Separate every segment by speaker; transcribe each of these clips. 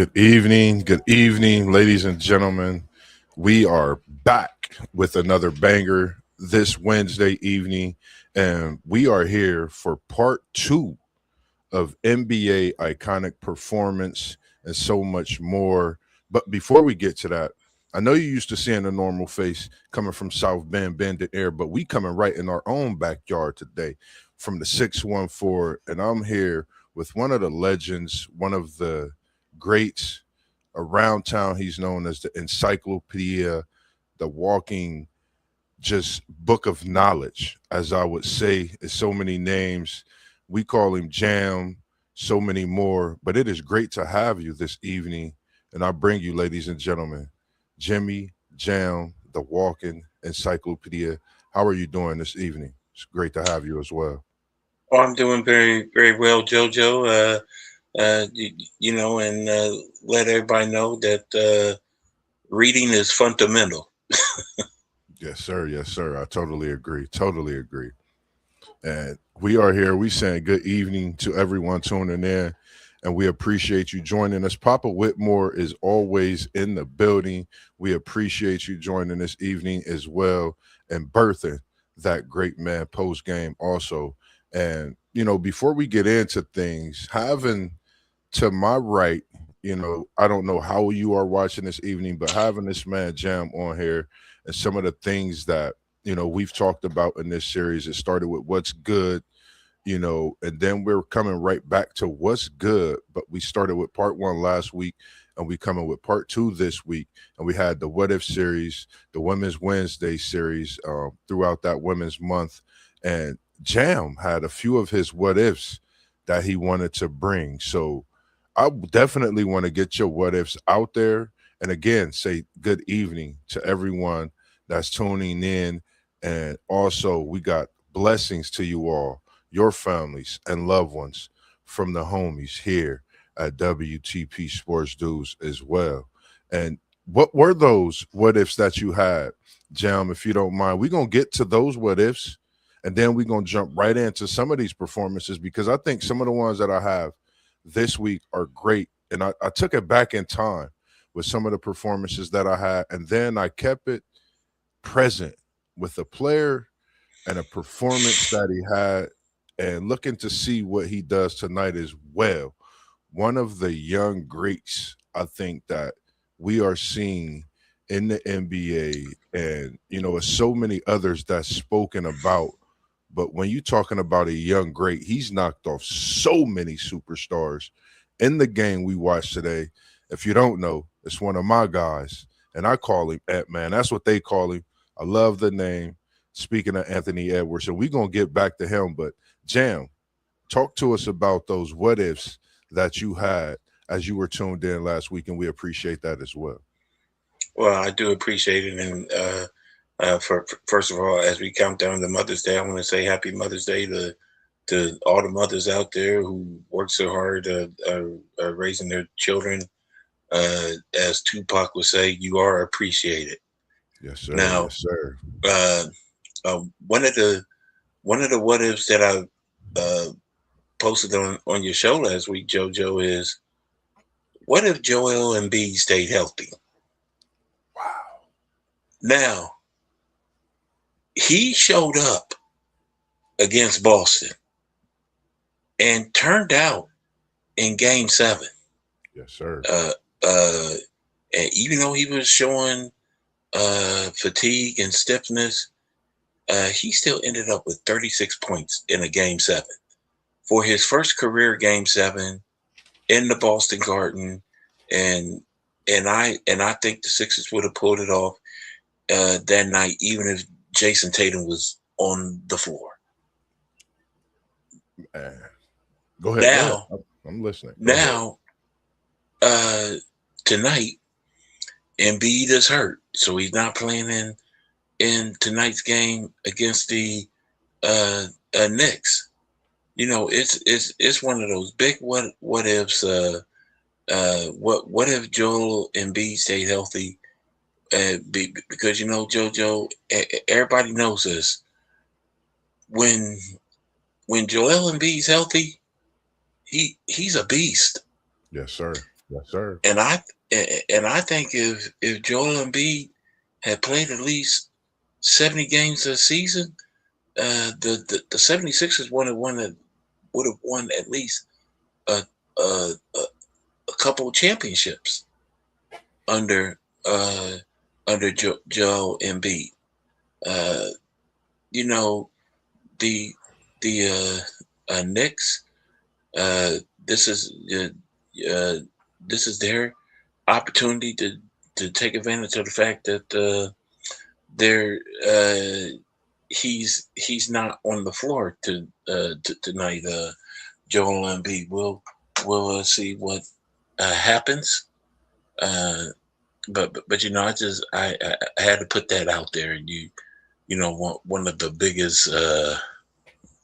Speaker 1: Good evening, ladies and gentlemen. We are back with another banger this Wednesday evening, and we are here for part two of NBA iconic performance and so much more. But before we get to that, I know you used to seeing a normal face coming from South Bend, Bend Air, but we coming right in our own backyard today from the 614, and I'm here with one of the legends, one of the greats around town. He's known as the encyclopedia, the walking just book of knowledge, as I would say. It's so many names. We call him Jam, so many more. But it is great to have you this evening. And I bring you, ladies and gentlemen, Jimmy Jam, the walking encyclopedia. How are you doing this evening? It's great to have you as well.
Speaker 2: Oh, I'm doing very, very well, JoJo. And let everybody know that reading is fundamental.
Speaker 1: Yes, sir. Yes, sir. I totally agree. Totally agree. And we are here. We saying good evening to everyone tuning in, and we appreciate you joining us. Papa Whitmore is always in the building. We appreciate you joining this evening as well, and birthing that great man post game also. And before we get into things, having to my right, I don't know how you are watching this evening, but having this man Jam on here and some of the things that we've talked about in this series. It started with what's good, and then we're coming right back to what's good. But we started with part one last week, and we coming with part two this week. And we had the What If series, the Women's Wednesday series throughout that Women's Month, and Jam had a few of his what ifs that he wanted to bring. So I definitely want to get your what ifs out there. And again, say good evening to everyone that's tuning in. And also, we got blessings to you all, your families and loved ones from the homies here at WTP Sports Dudes as well. And what were those what ifs that you had, Jam, if you don't mind? We're going to get to those what ifs. And then we're going to jump right into some of these performances because I think some of the ones that I have this week are great. And I took it back in time with some of the performances that I had. And then I kept it present with a player and a performance that he had and looking to see what he does tonight as well. One of the young greats, I think, that we are seeing in the NBA, and there's so many others that's spoken about. But when you're talking about a young great, he's knocked off so many superstars in the game we watched today. If you don't know, it's one of my guys, and I call him Ant Man. That's what they call him. I love the name. Speaking of Anthony Edwards, so we're gonna get back to him. But Jam, talk to us about those what ifs that you had as you were tuned in last week, and we appreciate that as well.
Speaker 2: Well, I do appreciate it, and first of all, as we count down to Mother's Day, I want to say Happy Mother's Day to all the mothers out there who work so hard raising their children. As Tupac would say, you are appreciated.
Speaker 1: Yes, sir.
Speaker 2: Now,
Speaker 1: Yes, sir.
Speaker 2: uh, uh, one of the one of the what ifs that I posted on your show last week, JoJo, is what if Joel Embiid stayed healthy?
Speaker 1: Wow.
Speaker 2: Now, he showed up against Boston and turned out in game seven.
Speaker 1: Yes, sir.
Speaker 2: Uh, uh, and even though he was showing fatigue and stiffness, he still ended up with 36 points in a game seven. For his first career game seven in the Boston Garden, and I think the Sixers would have pulled it off that night, even if Jason Tatum was on the floor.
Speaker 1: Man. Go ahead. Go ahead.
Speaker 2: Now,
Speaker 1: I'm listening. Go ahead.
Speaker 2: now, uh, tonight, Embiid is hurt, so he's not playing in tonight's game against the Knicks. It's one of those big what ifs. What if Joel Embiid stayed healthy? Because JoJo, everybody knows this. When when Joel Embiid's healthy, he's a beast.
Speaker 1: Yes, sir. Yes, sir.
Speaker 2: And I think if Joel Embiid had played at least 70 games a season, the 76ers would have won at least a, a, a, a couple of championships under Joel Embiid. Uh, you know, the Knicks. Uh, this is this is their opportunity to take advantage of the fact that they're he's not on the floor tonight. Joel Embiid. We'll see what happens. Uh, but I had to put that out there, and one of the biggest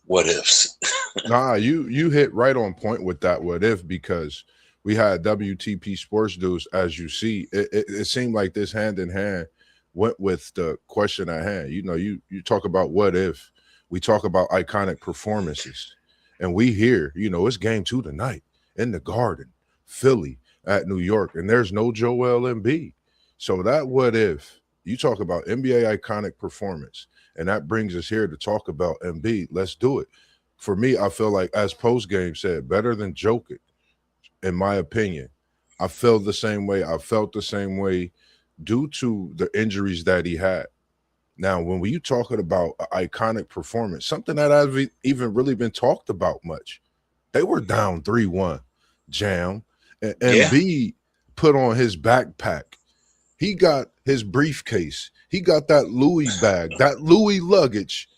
Speaker 2: what ifs.
Speaker 1: Nah, you hit right on point with that what if, because we had WTP Sports News, as you see. It seemed like this hand in hand went with the question at hand. You talk about what if, we talk about iconic performances, and we hear, it's game 2 tonight in the Garden, Philly at New York, and there's no Joel Embiid. So that what if, you talk about NBA iconic performance, and that brings us here to talk about Embiid. Let's do it. For me, I feel like, as post game said, better than Jokic, in my opinion. I feel the same way. I felt the same way due to the injuries that he had. Now, when you talking about an iconic performance, something that hasn't even really been talked about much, they were down 3-1, Jam, and
Speaker 2: Yeah,
Speaker 1: Embiid put on his backpack. He got his briefcase. He got that Louis bag, that Louis luggage,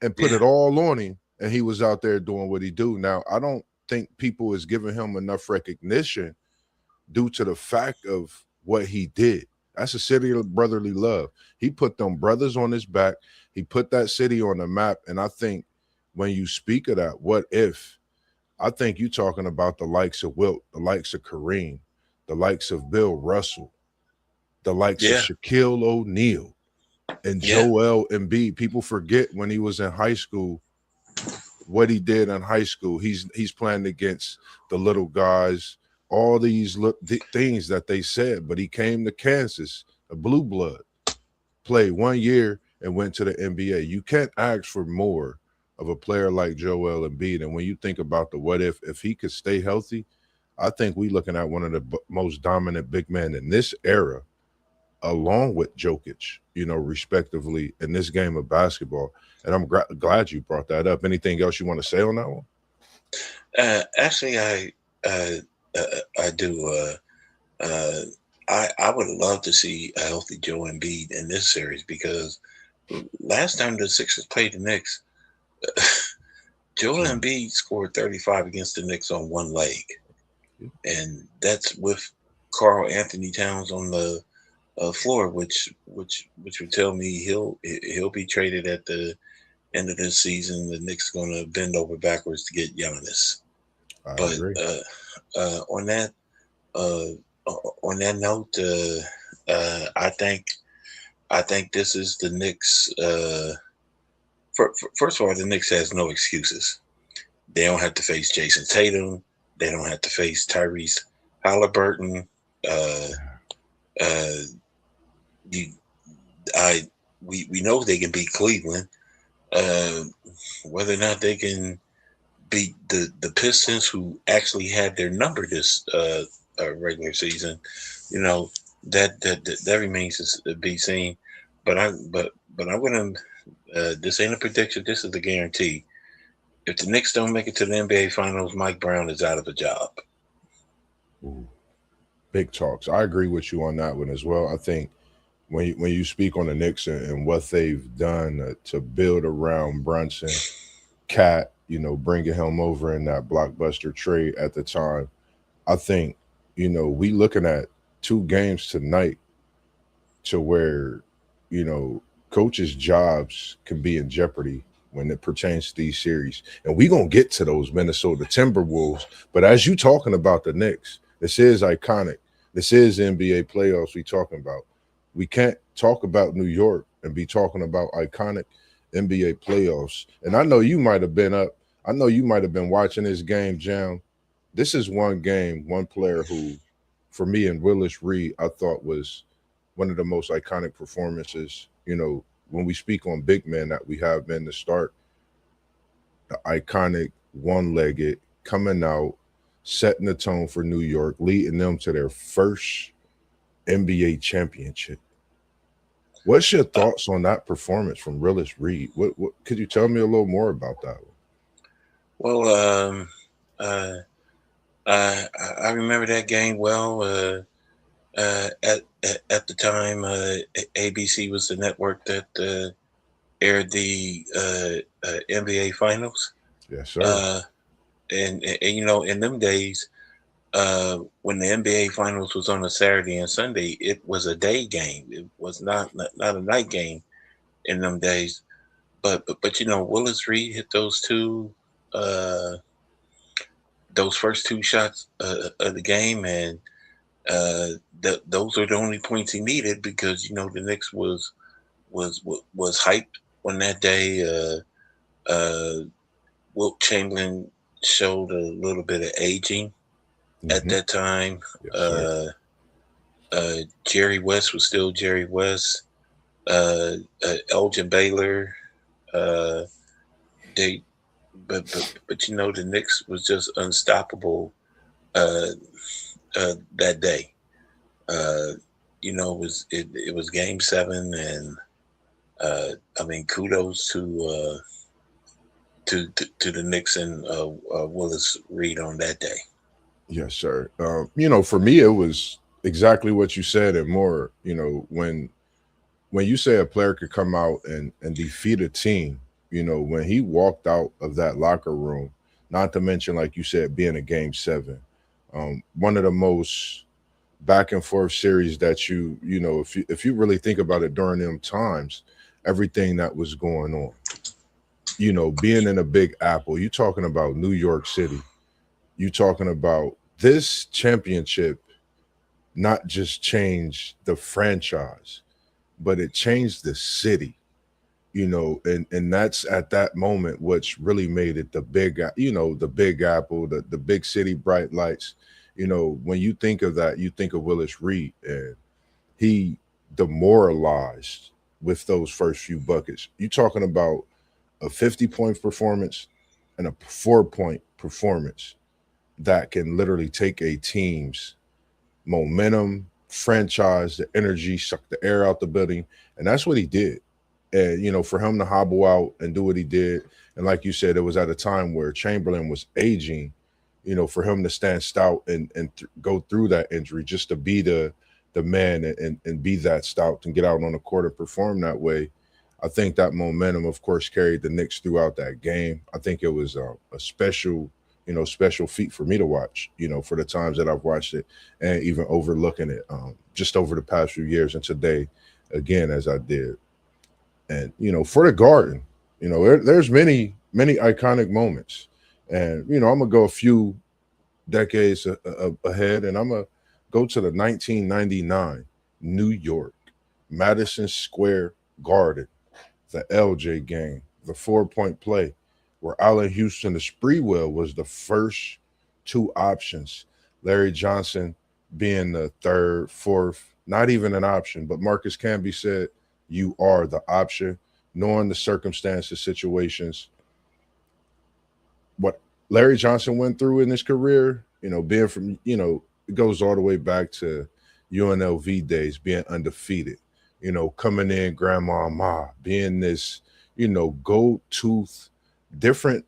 Speaker 1: and put
Speaker 2: yeah,
Speaker 1: it all on him, and he was out there doing what he do. Now, I don't think people is giving him enough recognition due to the fact of what he did. That's a city of brotherly love. He put them brothers on his back. He put that city on the map. And I think when you speak of that, what if, I think you talking about the likes of Wilt, the likes of Kareem, the likes of Bill Russell, the likes of
Speaker 2: yeah,
Speaker 1: Shaquille O'Neal, and
Speaker 2: yeah,
Speaker 1: Joel Embiid. People forget when he was in high school what he did in high school. He's playing against the little guys, all these things that they said, but he came to Kansas, a blue blood, played 1 year and went to the NBA. You can't ask for more of a player like Joel Embiid. And when you think about the what if he could stay healthy, I think we looking at one of the most dominant big men in this era, along with Jokic, respectively, in this game of basketball. And I'm glad you brought that up. Anything else you want to say on that one?
Speaker 2: Actually, uh, I do. I would love to see a healthy Joe Embiid in this series, because last time the Sixers played the Knicks, Joel
Speaker 1: Mm.
Speaker 2: Embiid scored 35 against the Knicks on one leg, and that's with Carl Anthony Towns on the floor, which would tell me he'll be traded at the end of this season. The Knicks going to bend over backwards to get Giannis.
Speaker 1: I
Speaker 2: But
Speaker 1: agree.
Speaker 2: uh, on that uh, on that note, I think this is the Knicks. First of all, the Knicks has no excuses. They don't have to face Jason Tatum. They don't have to face Tyrese Halliburton. Uh, uh, you, we know they can beat Cleveland. Uh, whether or not they can beat the Pistons, who actually had their number this regular season, you know that remains to be seen. But I'm gonna. This ain't a prediction. This is a guarantee. If the Knicks don't make it to the NBA Finals, Mike Brown is out of a job.
Speaker 1: Ooh, big talks. I agree with you on that one as well. I think when you speak on the Knicks and what they've done to build around Brunson, Cat, bringing him over in that blockbuster trade at the time, I think, we looking at 2 games tonight to where, you know, coaches' jobs can be in jeopardy when it pertains to these series. And we gonna get to those Minnesota Timberwolves. But as you talking about the Knicks, this is iconic. This is NBA playoffs we talking about. We can't talk about New York and be talking about iconic NBA playoffs. And I know you might have been up. I know you might have been watching this game, Jam. This is one game, one player who for me, and Willis Reed, I thought was one of the most iconic performances. When we speak on big men that we have been to start, the iconic one-legged coming out, setting the tone for New York, leading them to their first NBA championship. What's your
Speaker 2: Uh,
Speaker 1: thoughts on that performance from Willis Reed? What could you tell me a little more about that one?
Speaker 2: well, uh, I remember that game well. At the time, ABC was the network that aired the NBA Finals.
Speaker 1: Yes, sir.
Speaker 2: Uh, and in them days, when the NBA Finals was on a Saturday and Sunday, it was a day game. It was not a night game in them days. But Willis Reed hit uh, those first two shots of the game, and uh, those are the only points he needed because the Knicks was hyped on that day. Wilt Chamberlain showed a little bit of aging at
Speaker 1: Hmm.
Speaker 2: that time.
Speaker 1: Yes, sir.
Speaker 2: Uh, Jerry West was still Jerry West. Elgin Baylor. Uh, they, but the Knicks was just unstoppable uh, that day. Uh, it was Game 7, and I mean kudos to the Knicks and Willis Reed on that day.
Speaker 1: Yes, sir. For me, it was exactly what you said and more. When you say a player could come out and defeat a team, when he walked out of that locker room, not to mention, like you said, being a game 7, one of the most back and forth series that if you really think about it during them times, everything that was going on, being in a Big Apple, you talking about New York City, you talking about this championship not just changed the franchise, but it changed the city, and that's at that moment which really made it the Big Apple, the big city bright lights. When you think of that, you think of Willis Reed, and he demoralized with those first few buckets. You talking about a 50-point performance and a 4-point performance that can literally take a team's momentum, franchise, the energy, suck the air out the building. And that's what he did. And, for him to hobble out and do what he did. And like you said, it was at a time where Chamberlain was aging, for him to stand stout and go through that injury just to be the man and be that stout and get out on the court and perform that way. I think that momentum, of course, carried the Knicks throughout that game. I think it was a special feat for me to watch, for the times that I've watched it and even overlooking it just over the past few years and today again as I did. And, for the Garden, there's many iconic moments. And, I'm going to go a few decades ahead, and I'm going to go to the 1999 New York Madison Square Garden, the LJ game, the 4-point play, where Allen Houston, the Spreewell, was the first two options. Larry Johnson being the third, fourth, not even an option. But Marcus Camby said, "You are the option," knowing the circumstances, situations, what Larry Johnson went through in his career. Being from it goes all the way back to UNLV days, being undefeated. Coming in, Grandma Ma, being this gold tooth, different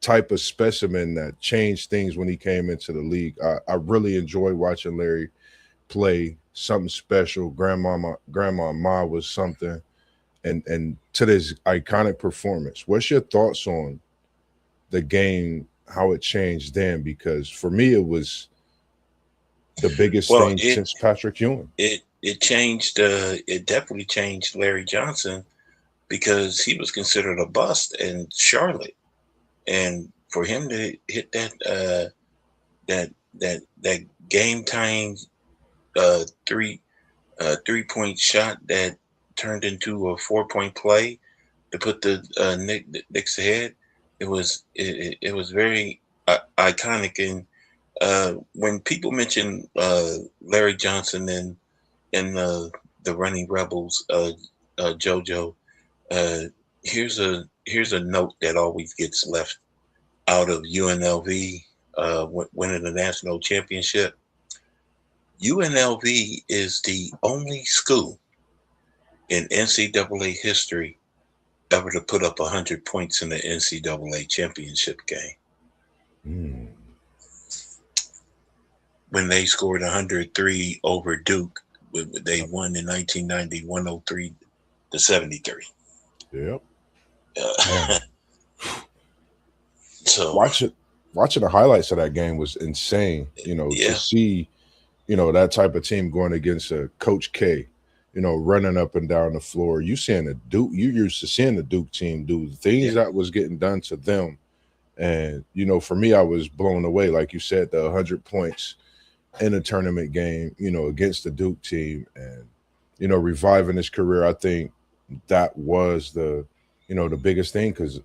Speaker 1: type of specimen that changed things when he came into the league. I really enjoy watching Larry play. Something special. Grandma Ma was something, and to this iconic performance. What's your thoughts on the game? How it changed then? Because for me, it was the biggest
Speaker 2: Well,
Speaker 1: thing since Patrick Ewing.
Speaker 2: it changed. It definitely changed Larry Johnson because he was considered a bust in Charlotte, and for him to hit that that game tying uh, three 3-point shot that turned into a 4-point play to put the Knicks ahead. It was very iconic, when people mention Larry Johnson and the Running Rebels, JoJo, uh, here's a note that always gets left out of UNLV winning the national championship. UNLV is the only school in NCAA history ever to put up 100 points in the NCAA championship game.
Speaker 1: Mm.
Speaker 2: When they scored 103 over Duke, they won in 1990, 103 to 73.
Speaker 1: Yep.
Speaker 2: Uh, so
Speaker 1: Watching the highlights of that game was insane. To
Speaker 2: yeah,
Speaker 1: see, that type of team going against a Coach K, running up and down the floor. You seeing the Duke, you used to seeing the Duke team do the things
Speaker 2: yeah,
Speaker 1: that was getting done to them. And, for me, I was blown away. Like you said, the 100 points in a tournament game, against the Duke team and, reviving his career. I think that was the biggest thing because,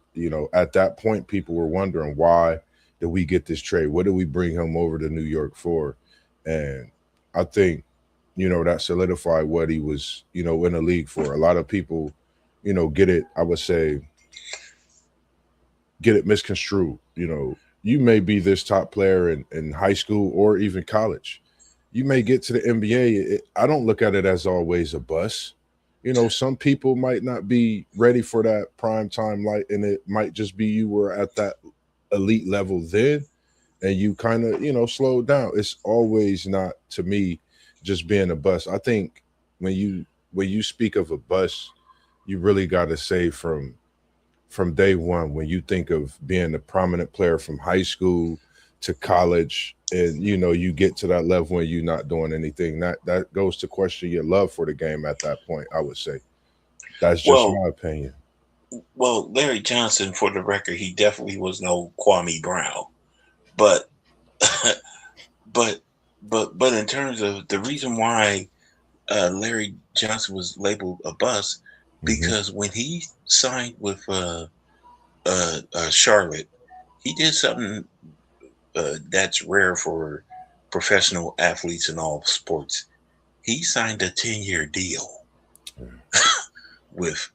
Speaker 1: at that point, people were wondering why did we get this trade? What did we bring him over to New York for? And I think, that solidified what he was, in the league for. A lot of people, get it, I would say, get it misconstrued. You may be this top player in high school or even college. You may get to the NBA. I don't look at it as always a bust. Some people might not be ready for that prime time light, and it might just be you were at that elite level then, and you kind of slowed down. It's always not to me just being a bust. I think when you speak of a bust, you really got to say from day one when you think of being a prominent player from high school to college and you get to that level when you're not doing anything that goes to question your love for the game at that point. I would say that's just
Speaker 2: well,
Speaker 1: my opinion.
Speaker 2: Larry Johnson, for the record, he definitely was no Kwame Brown, but but but in terms of the reason why Larry Johnson was labeled a bust,
Speaker 1: Hmm.
Speaker 2: because when he signed with Charlotte, he did something that's rare for professional athletes in all sports. He signed a 10-year deal with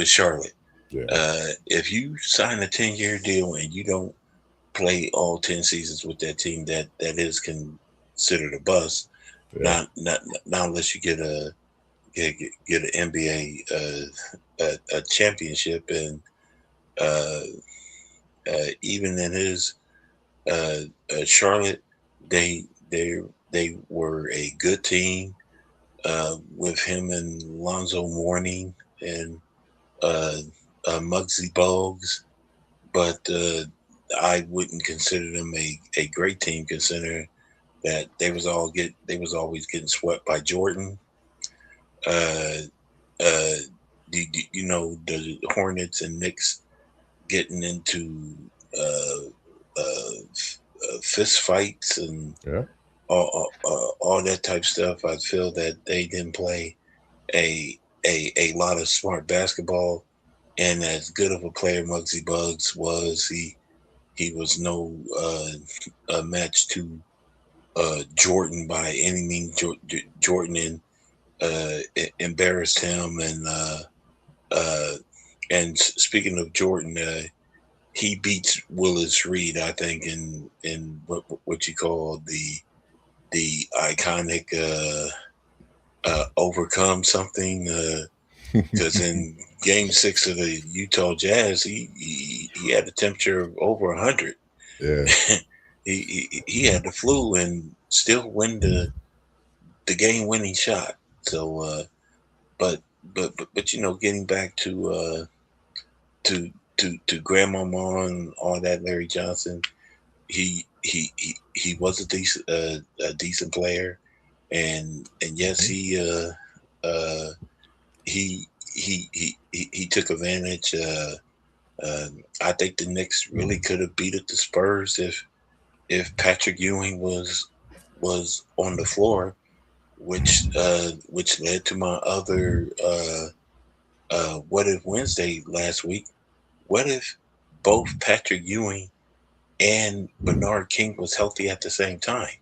Speaker 2: Charlotte.
Speaker 1: Yeah,
Speaker 2: If you sign a 10-year deal and you don't play all 10 seasons with that team, that is considered a bust.
Speaker 1: yeah,
Speaker 2: Not unless you get an NBA a championship, and uh, even in his uh, Charlotte, they they they were a good team with him and Lonzo Mourning and uh, Muggsy Bogues, but I wouldn't consider them a great team, considering that they was always getting swept by Jordan. Uh, uh, the Hornets and Knicks getting into fist fights and
Speaker 1: yeah.
Speaker 2: all that type of stuff. I feel that they didn't play a a lot of smart basketball. And as good of a player Muggsy Bugs was, he was no match to Jordan by any means. Jordan embarrassed him, uh, and speaking of Jordan, he beats Willis Reed, I think, in what you call the iconic overcome something. Because in Game 6 of the Utah Jazz, he had a temperature of over 100.
Speaker 1: Yeah,
Speaker 2: He had the flu and still win the game winning shot. So, but getting back to to Grandmama and all that, Larry Johnson, he was a decent player, and yes, uh he took advantage. I think the Knicks really could have beat the Spurs if Patrick Ewing was on the floor, which led to my other what if Wednesday last week. What if both Patrick Ewing and Bernard King was healthy at the same time.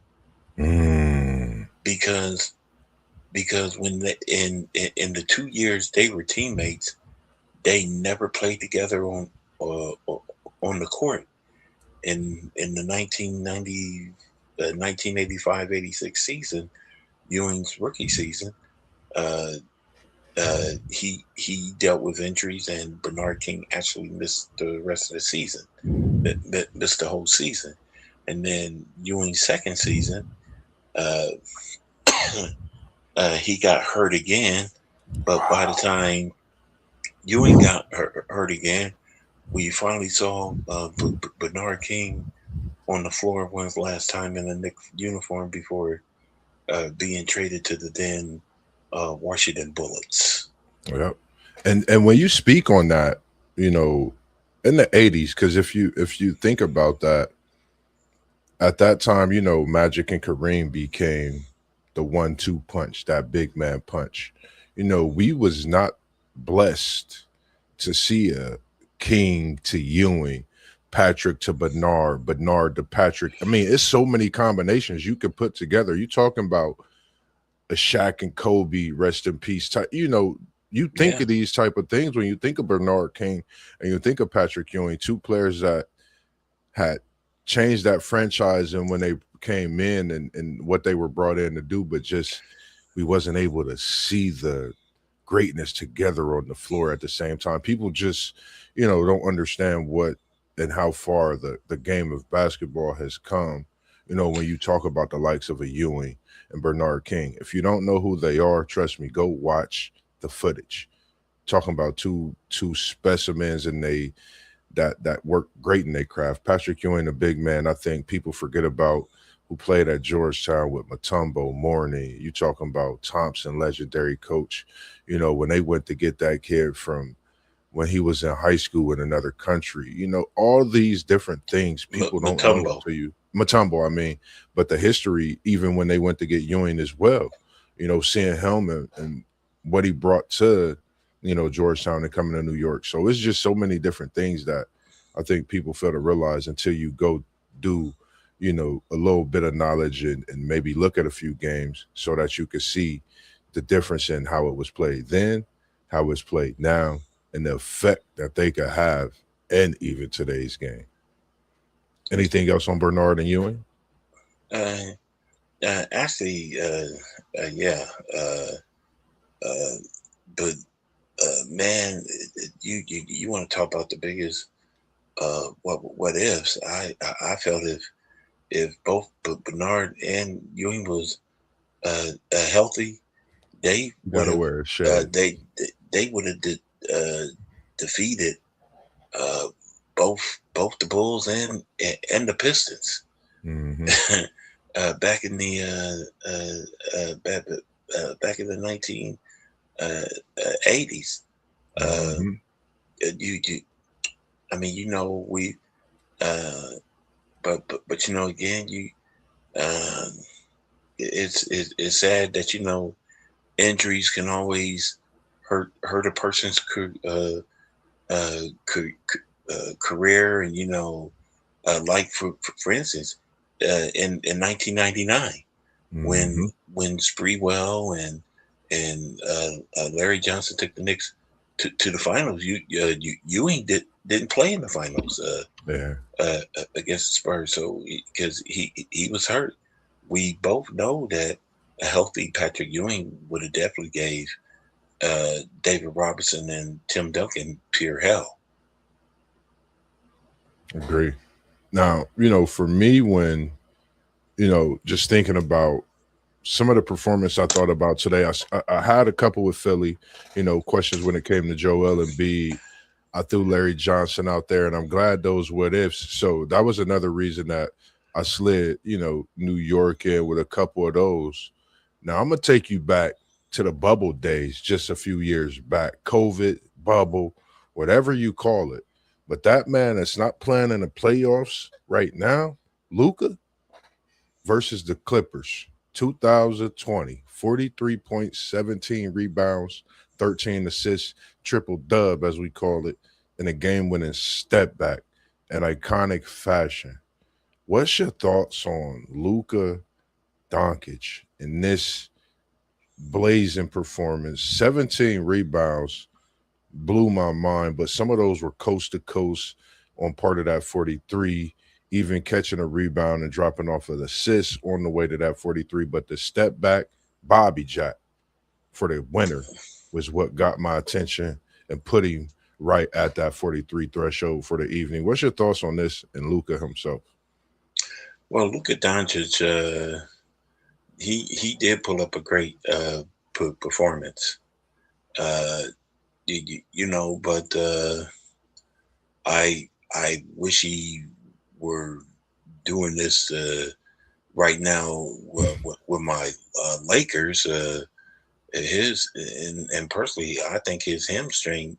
Speaker 2: Because when in the 2 years they were teammates, they never played together on the court. In the 1985-86 season, Ewing's rookie season, he dealt with injuries, and Bernard King actually missed the rest of the season, missed the whole season. And then Ewing's second season, he got hurt again. But by the time Ewing got hurt again, we finally saw Bernard King on the floor one last time in a Knicks uniform before being traded to the then Washington Bullets.
Speaker 1: Yep. And when you speak on that, in the 80s, because if you think about that, at that time, Magic and Kareem became the 1-2 punch, that big man punch. We was not blessed to see a King to Ewing, Patrick to Bernard, Bernard to Patrick. I mean, it's so many combinations you could put together. You talking about a Shaq and Kobe, rest in peace type. You think of these type of things when you think of Bernard King and you think of Patrick Ewing, two players that had changed that franchise and when they came in and what they were brought in to do, but just we wasn't able to see the greatness together on the floor at the same time. People just, don't understand what and how far the game of basketball has come, when you talk about the likes of a Ewing and Bernard King. If you don't know who they are, trust me, go watch the footage. Talking about two specimens and that work great in their craft. Patrick Ewing, a big man, I think people forget about, who played at Georgetown with Mutombo, Morney. You talking about Thompson, legendary coach. When they went to get that kid from when he was in high school in another country. All these different things people don't know to you. Mutombo, I mean, but the history, even when they went to get Ewing as well, seeing him and what he brought to, Georgetown and coming to New York. So it's just so many different things that I think people fail to realize until you go do, a little bit of knowledge and maybe look at a few games so that you can see the difference in how it was played then, how it's played now, and the effect that they could have in even today's game. Anything else on Bernard and Ewing?
Speaker 2: Actually, yeah. But man, you want to talk about the biggest what ifs? I felt if both Bernard and Ewing was healthy, they would have they would have defeated both the Bulls and the Pistons.
Speaker 1: Mm-hmm.
Speaker 2: Back in the back in the 1980s.
Speaker 1: Mm-hmm.
Speaker 2: I mean, we but again, it's sad that injuries can always hurt a person's career, and like for instance, in 1999,
Speaker 1: Mm-hmm.
Speaker 2: when Sprewell and Larry Johnson took the Knicks to the finals, Ewing didn't play in the finals against the Spurs, so because he was hurt. We both know that a healthy Patrick Ewing would have definitely gave David Robinson and Tim Duncan pure hell.
Speaker 1: Agree. Now, for me, when, just thinking about some of the performance I thought about today, I had a couple with Philly, questions when it came to Joel Embiid. I threw Larry Johnson out there, and I'm glad those what ifs. So that was another reason that I slid, New York in with a couple of those. Now I'm going to take you back to the bubble days, just a few years back, COVID, bubble, whatever you call it. But that man that's not playing in the playoffs right now, Luka versus the Clippers, 2020, 43 points, 17 rebounds, 13 assists, triple dub, as we call it, in a game-winning step back in iconic fashion. What's your thoughts on Luka Doncic in this blazing performance? 17 rebounds blew my mind, but some of those were coast to coast on part of that 43, even catching a rebound and dropping off an assist on the way to that 43. But the step back Bobby Jack for the winner was what got my attention and put him right at that 43 threshold for the evening. What's your thoughts on this and Luca himself?
Speaker 2: Well, Luka Doncic, he did pull up a great performance. Uh, but I wish he were doing this right now with my Lakers. And personally, I think his hamstring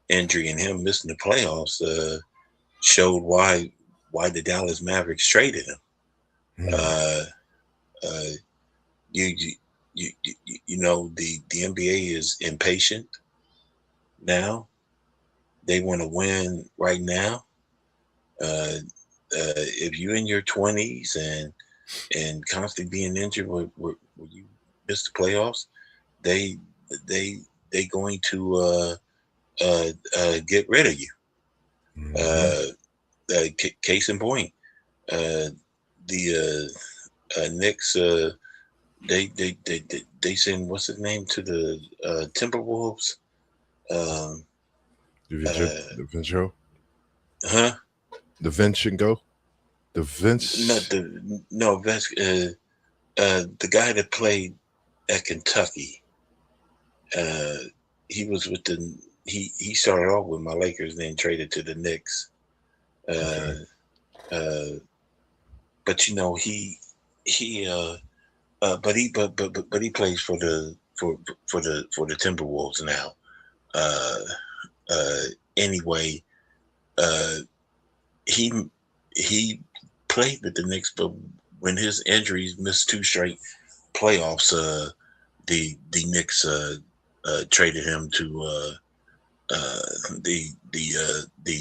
Speaker 2: injury and him missing the playoffs showed why the Dallas Mavericks traded him. Uh, uh, you, the NBA is impatient now. They want to win right now. If you're in your 20s and constantly being injured where you miss the playoffs, they going to get rid of you. Case in point, the Knicks they send what's his name to the Timberwolves.
Speaker 1: The Vincenzo?
Speaker 2: Huh?
Speaker 1: The Vincenzo? The Vince?
Speaker 2: The guy that played at Kentucky. He was with he started off with my Lakers, then traded to the Knicks. But he plays for the Timberwolves now. Anyway, he played with the Knicks, but when his injuries missed 2 straight playoffs, the Knicks traded him to the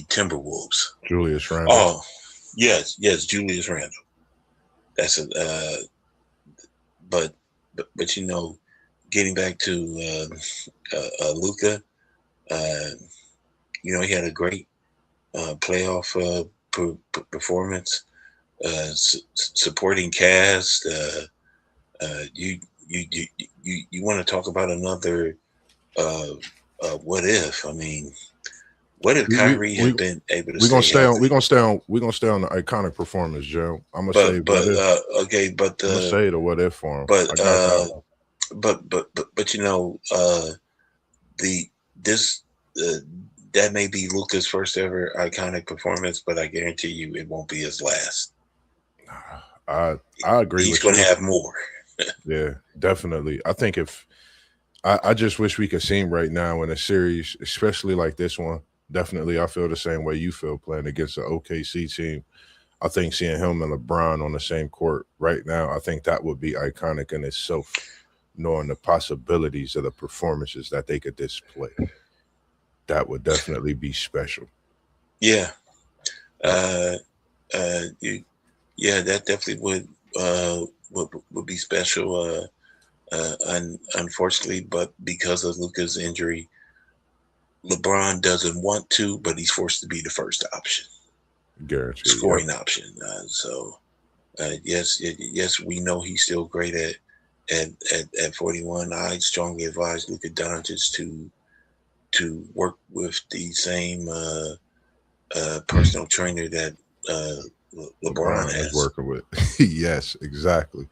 Speaker 2: Timberwolves.
Speaker 1: Julius Randle.
Speaker 2: Oh, yes, Julius Randle. That's but getting back to Luka, he had a great playoff performance, supporting cast. You want to talk about another what if? I mean, what if Kyrie had been able to?
Speaker 1: We're gonna stay on the iconic performance, Joe. I'm gonna say,
Speaker 2: I'm gonna
Speaker 1: say the what if for him.
Speaker 2: But that may be Luka's first ever iconic performance, but I guarantee you it won't be his last.
Speaker 1: I agree.
Speaker 2: He's going to have more.
Speaker 1: Yeah, definitely. I think I just wish we could see him right now in a series, especially like this one. Definitely, I feel the same way you feel playing against the OKC team. I think seeing him and LeBron on the same court right now, I think that would be iconic in itself, knowing the possibilities of the performances that they could display. That would definitely be special.
Speaker 2: Yeah. That definitely would be special. Unfortunately, but because of Luka's injury, LeBron doesn't want to, but he's forced to be the first option.
Speaker 1: Guaranteed.
Speaker 2: Scoring option. Yes, we know he's still great at 41. I strongly advise Luka Doncic to work with the same personal trainer that LeBron has.
Speaker 1: Working with. Yes, exactly.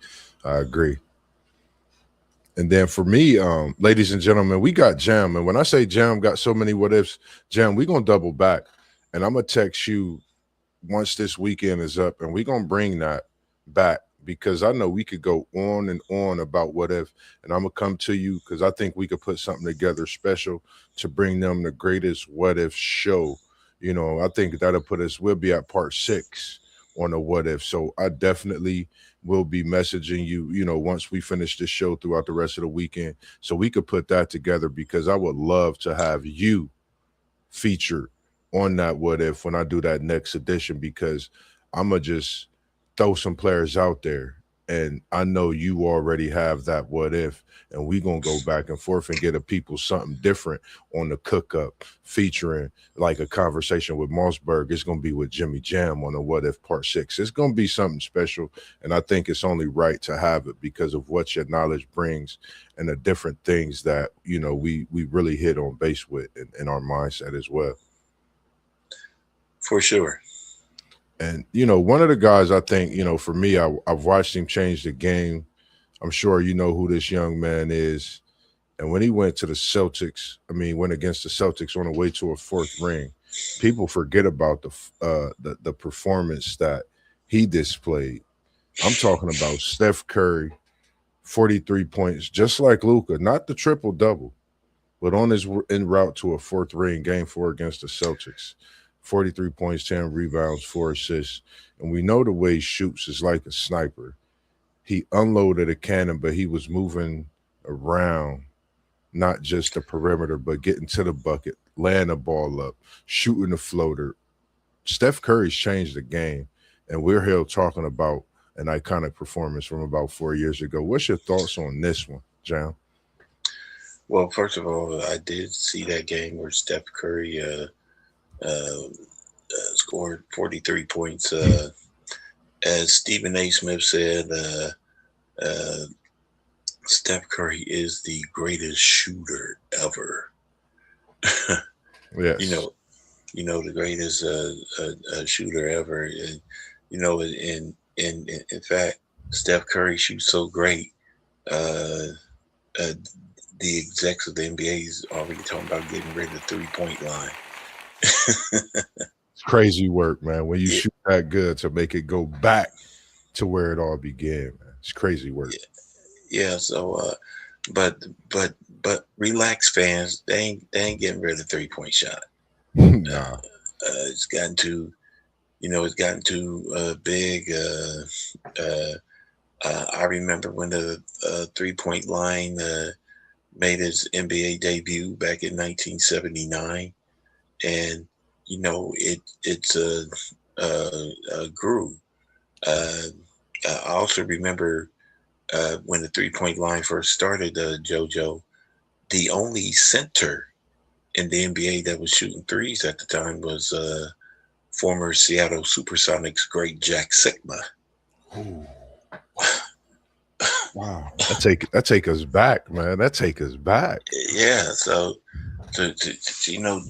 Speaker 1: I agree. And then for me, ladies and gentlemen, we got Jam. And when I say Jam got so many what ifs, Jam, we're going to double back. And I'm going to text you once this weekend is up, and we're going to bring that back because I know we could go on and on about what if. And I'm going to come to you because I think we could put something together special to bring them the greatest what if show. I think that'll put us, we'll be at part 6 on the what if. So I definitely will be messaging you, once we finish this show throughout the rest of the weekend, so we could put that together because I would love to have you featured on that what if when I do that next edition, because I'm going to just throw some players out there, and I know you already have that what if, and we gonna go back and forth and get a people something different on the cook up, featuring like a conversation with Mossberg. It's gonna be with Jimmy Jam on the what if part six. It's gonna be something special, and I think it's only right to have it because of what your knowledge brings and the different things that we really hit on base with in our mindset as well.
Speaker 2: For sure.
Speaker 1: And one of the guys I think, for me, I've watched him change the game. I'm sure you know who this young man is. And when he went to the Celtics, went against the Celtics on the way to a fourth ring, people forget about the performance that he displayed. I'm talking about Steph Curry, 43 points, just like Luka, not the triple double, but on his en route to a fourth ring, game four against the Celtics. 43 points, 10 rebounds, 4 assists. And we know the way he shoots is like a sniper. He unloaded a cannon, but he was moving around, not just the perimeter, but getting to the bucket, laying the ball up, shooting the floater. Steph Curry's changed the game, and we're here talking about an iconic performance from about 4 years ago. What's your thoughts on this one, Jam?
Speaker 2: Well, first of all, I did see that game where Steph Curry scored 43 points. As Stephen A. Smith said, uh, Steph Curry is the greatest shooter ever.
Speaker 1: Yes.
Speaker 2: The greatest shooter ever. And, in fact, Steph Curry shoots so great. The execs of the NBA is already talking about getting rid of the 3-point line.
Speaker 1: It's crazy work, man. When you
Speaker 2: Yeah.
Speaker 1: shoot that good to make it go back to where it all began, man. It's crazy work.
Speaker 2: Yeah. So, but relax, fans. They ain't getting rid of the 3-point shot.
Speaker 1: Nah.
Speaker 2: It's gotten too, big. I remember when the 3-point line made his NBA debut back in 1979, and it's grew. I also remember when the 3-point line first started, JoJo, the only center in the NBA that was shooting threes at the time was former Seattle Supersonics great Jack Sikma.
Speaker 1: Ooh. Wow. That take us back, man. That take us back.
Speaker 2: Yeah, so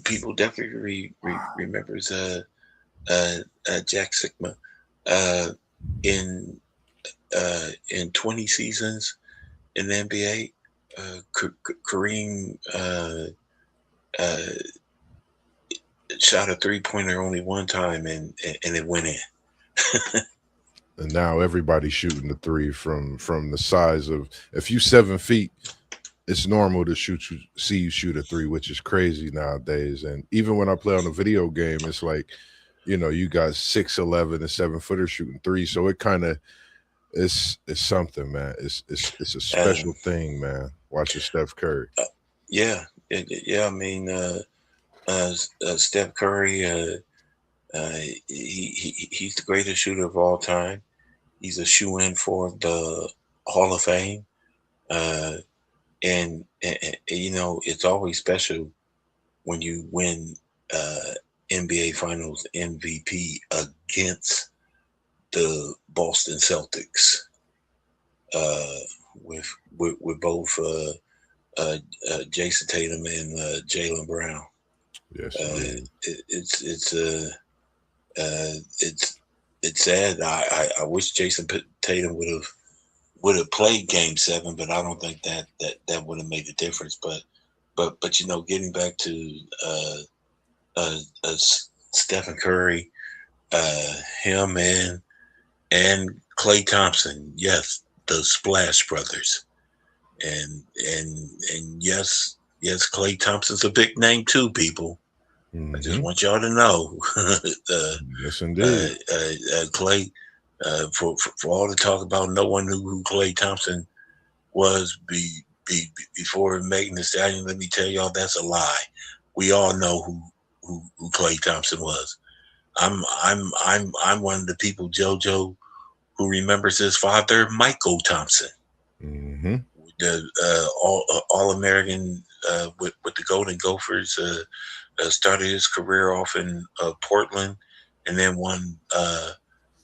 Speaker 2: people definitely remembers Jack Sikma in 20 seasons in the NBA. Kareem shot a 3-pointer only one time, and it went in.
Speaker 1: And now everybody's shooting the three from the size of, if you 7 feet, it's normal to see you shoot a three, which is crazy nowadays. And even when I play on a video game, it's like, you got 6'11" and 7-footers shooting three. So it kind of it's something, man. It's a special thing, man. Watching Steph Curry.
Speaker 2: Yeah. Steph Curry, he's the greatest shooter of all time. He's a shoe-in for the Hall of Fame. And it's always special when you win NBA Finals MVP against the Boston Celtics, with both Jason Tatum and Jaylen Brown.
Speaker 1: Yes,
Speaker 2: it's sad. I wish Jason Tatum would have played Game 7, but I don't think that would have made a difference. But getting back to Stephen Curry, him and Klay Thompson, yes, the Splash Brothers, and yes, Klay Thompson's a big name too, people.
Speaker 1: Mm-hmm.
Speaker 2: I just want y'all to know.
Speaker 1: Yes, indeed.
Speaker 2: Klay, for all the talk about no one knew who Klay Thompson was before Megan Thee Stallion, let me tell y'all that's a lie. We all know who Klay Thompson was. I'm one of the people, JoJo, who remembers his father, Michael Thompson,
Speaker 1: Mm-hmm.
Speaker 2: the All American with the Golden Gophers. Started his career off in Portland, and then won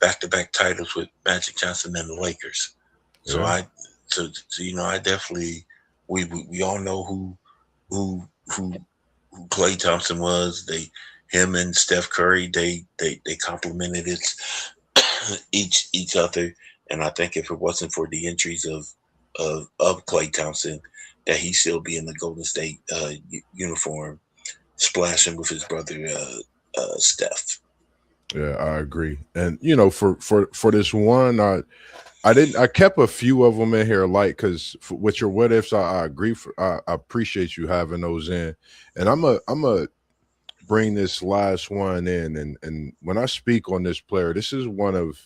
Speaker 2: back-to-back titles with Magic Johnson and the Lakers. So
Speaker 1: Yeah.
Speaker 2: I definitely we all know who who Klay Thompson was. Him and Steph Curry they complemented it each other, and I think if it wasn't for the injuries of Klay Thompson, that he still be in the Golden State uniform, splashing with his brother Steph.
Speaker 1: Yeah, I agree. And for this one, I kept a few of them in here, like, because with your what ifs, I agree. I appreciate you having those in, and I'm a bring this last one in, and when I speak on this player, this is one of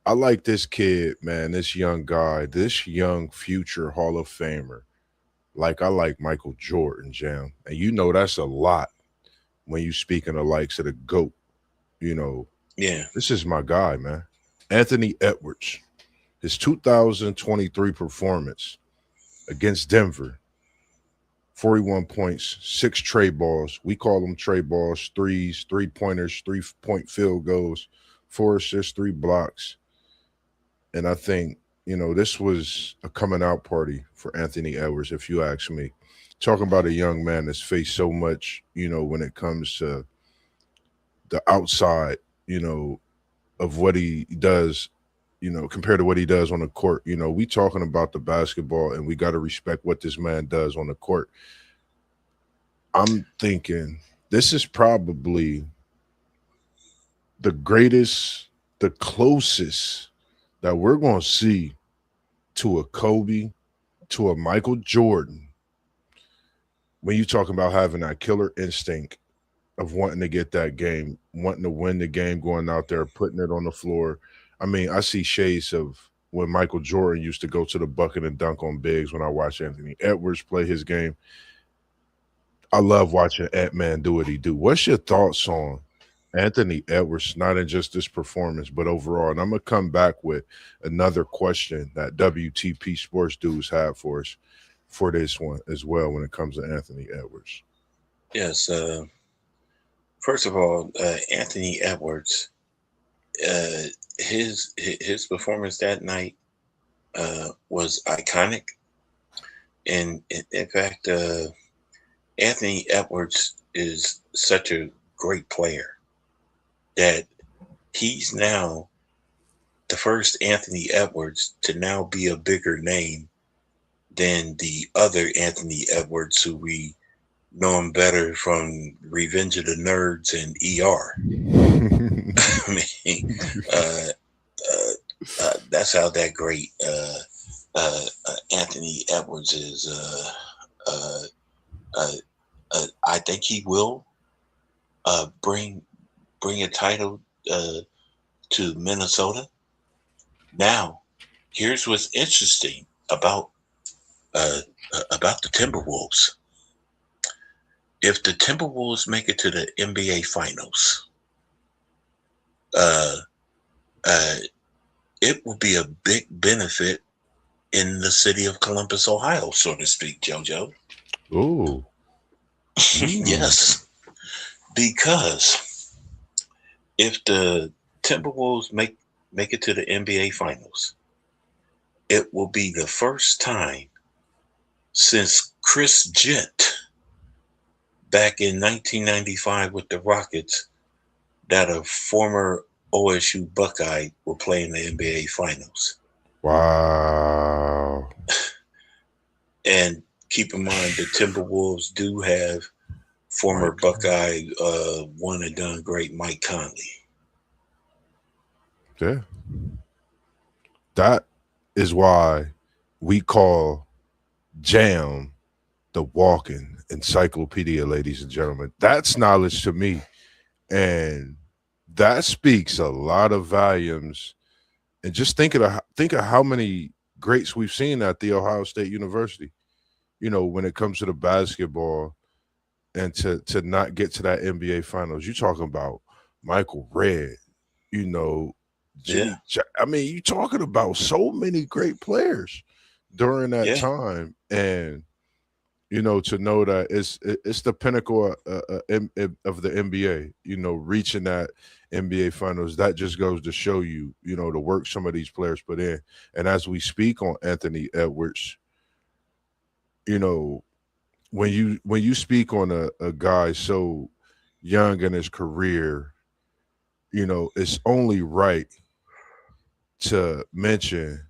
Speaker 1: I like this kid, man, this young guy, this young future Hall of Famer. Like I like Michael Jordan, Jam, and that's a lot when you speaking of likes of the GOAT. You know,
Speaker 2: Yeah,
Speaker 1: this is my guy, man. Anthony Edwards. His 2023 performance against Denver, 41 points, 6 trade balls. We call them trade balls, threes, 3-pointers, 3-point field goals, 4 assists, 3 blocks. And I think, this was a coming out party for Anthony Edwards, if you ask me. Talking about a young man that's faced so much, when it comes to the outside, of what he does, compared to what he does on the court. We talking about the basketball, and we got to respect what this man does on the court. I'm thinking this is probably the greatest, the closest that we're going to see to a Kobe, to a Michael Jordan, when you talking about having that killer instinct of wanting to get that game, wanting to win the game, going out there, putting it on the floor. I mean, I see shades of when Michael Jordan used to go to the bucket and dunk on bigs when I watch Anthony Edwards play his game. I love watching Ant-Man do what he do. What's your thoughts on Anthony Edwards, not in just this performance, but overall? And I'm going to come back with another question that WTP Sports Dudes have for us for this one as well when it comes to Anthony Edwards.
Speaker 2: yes. First of all, Anthony Edwards, his performance that night was iconic, and in fact, Anthony Edwards is such a great player that he's now the first Anthony Edwards to now be a bigger name than the other Anthony Edwards who we know him better from Revenge of the Nerds and ER. I mean, that's how that great Anthony Edwards is. I think he will bring a title to Minnesota. Now, here's what's interesting about the Timberwolves. If the Timberwolves make it to the NBA Finals, it will be a big benefit in the city of Columbus, Ohio, so to speak, JoJo.
Speaker 1: Ooh.
Speaker 2: Yes, because if the Timberwolves make it to the NBA Finals, it will be the first time since Chris Gent back in 1995 with the Rockets that a former OSU Buckeye will play in the NBA Finals.
Speaker 1: Wow.
Speaker 2: And keep in mind the Timberwolves do have former Buckeye one and done great Mike Conley.
Speaker 1: Yeah. That is why we call Jam the walking encyclopedia, ladies and gentlemen. That's knowledge to me. And that speaks a lot of volumes. And just think of how many greats we've seen at the Ohio State University. When it comes to the basketball and to not get to that NBA Finals. You're talking about Michael Redd,
Speaker 2: Yeah.
Speaker 1: I mean, you talking about so many great players during that
Speaker 2: Yeah.
Speaker 1: time, and to know that it's the pinnacle of the NBA. Reaching that NBA Finals, that just goes to show you, the work some of these players put in. And as we speak on Anthony Edwards, you know, when you speak on a guy so young in his career, it's only right to mention